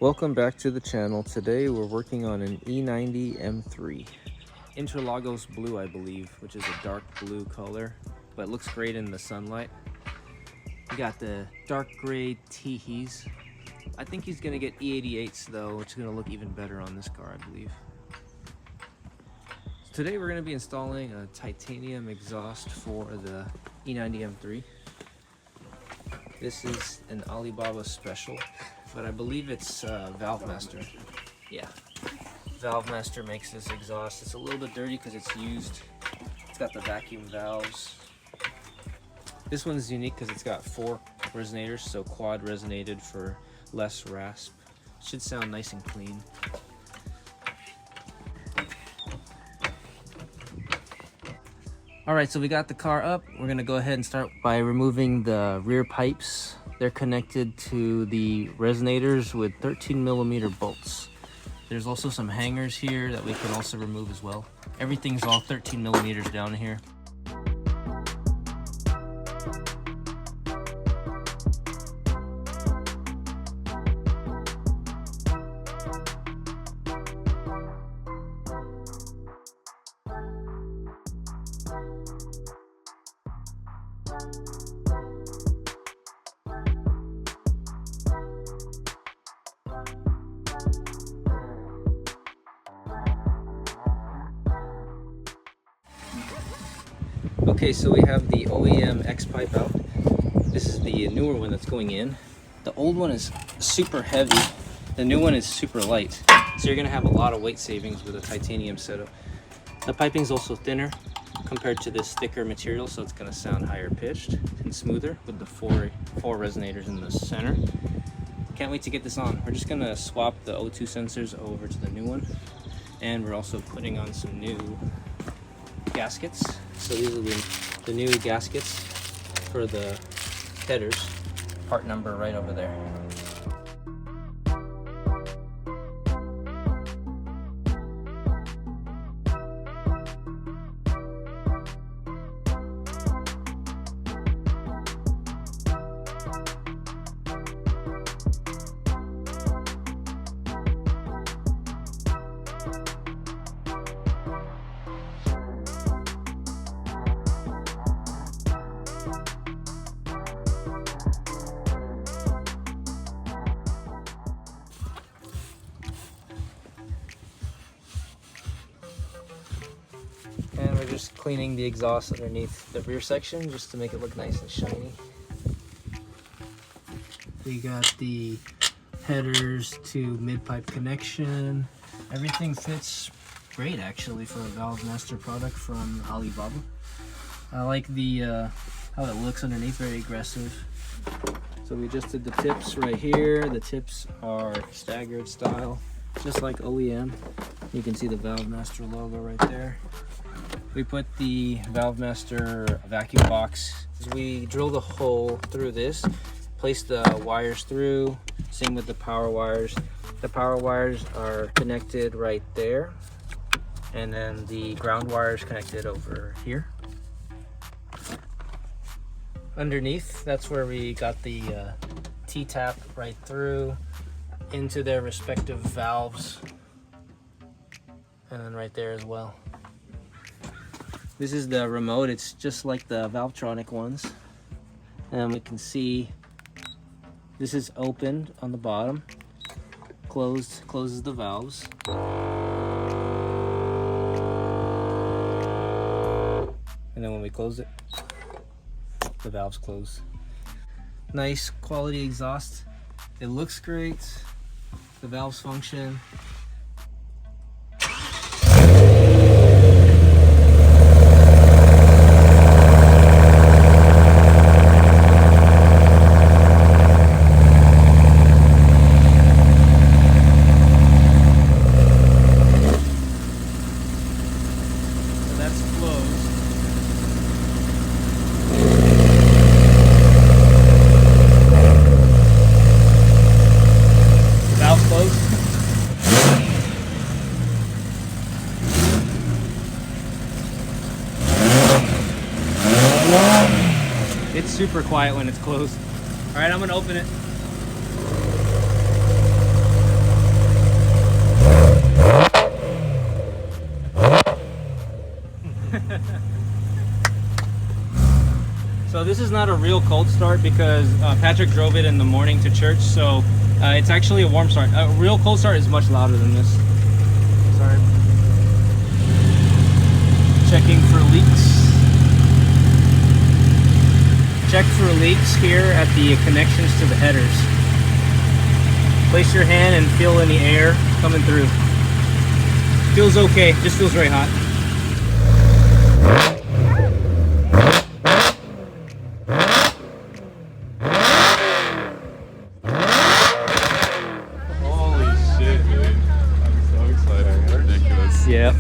Welcome back to the channel. Today we're working on an E90 M3. Interlagos blue, I believe, which is a dark blue color, but looks great in the sunlight. We got the dark gray Teehees. I think he's gonna get E88s though, which is gonna look even better on this car, I believe. So today we're gonna be installing a titanium exhaust for the E90 M3. This is an Alibaba special, but I believe it's Valvemaster. Yeah, Valvemaster makes this exhaust. It's a little bit dirty because it's used. It's got the vacuum valves. This one's unique because it's got 4 resonators, so quad resonated for less rasp. Should sound nice and clean. Alright, so we got the car up. We're gonna go ahead and start by removing the rear pipes. They're connected to the resonators with 13mm bolts. There's also some hangers here that we can also remove as well. Everything's all 13mm down here. Okay, so we have the OEM X pipe out. This is the newer one that's going in. The old one is super heavy. The new one is super light. So you're gonna have a lot of weight savings with a titanium setup. The piping is also thinner compared to this thicker material, so it's gonna sound higher pitched and smoother with the four resonators in the center. Can't wait to get this on. We're just gonna swap the O2 sensors over to the new one. And we're also putting on some new gaskets. So these are the new gaskets for the headers. Part number right over there. And we're just cleaning the exhaust underneath the rear section just to make it look nice and shiny. We got the headers to mid-pipe connection. Everything fits great actually for a Valvemaster product from Alibaba. I like the how it looks underneath, very aggressive. So we just did the tips right here. The tips are staggered style, just like OEM. You can see the Valvemaster logo right there. We put the Valvemaster vacuum box. We drilled a hole through this, placed the wires through, same with the power wires. The power wires are connected right there, and then the ground wires connected over here. Underneath, that's where we got the T-tap right through into their respective valves, and then right there as well. This is the remote. It's just like the Valvetronic ones. And we can see this is opened on the bottom. Closes the valves. And then when we close it, the valves close. Nice quality exhaust. It looks great. The valves function. It's super quiet when it's closed. All right, I'm gonna open it. So this is not a real cold start because Patrick drove it in the morning to church, so it's actually a warm start. A real cold start is much louder than this. Sorry. Checking for leaks. Check for leaks here at the connections to the headers. Place your hand and feel any air coming through. Feels okay, just feels very hot. Holy shit, dude. I'm so excited. Ridiculous. Yeah.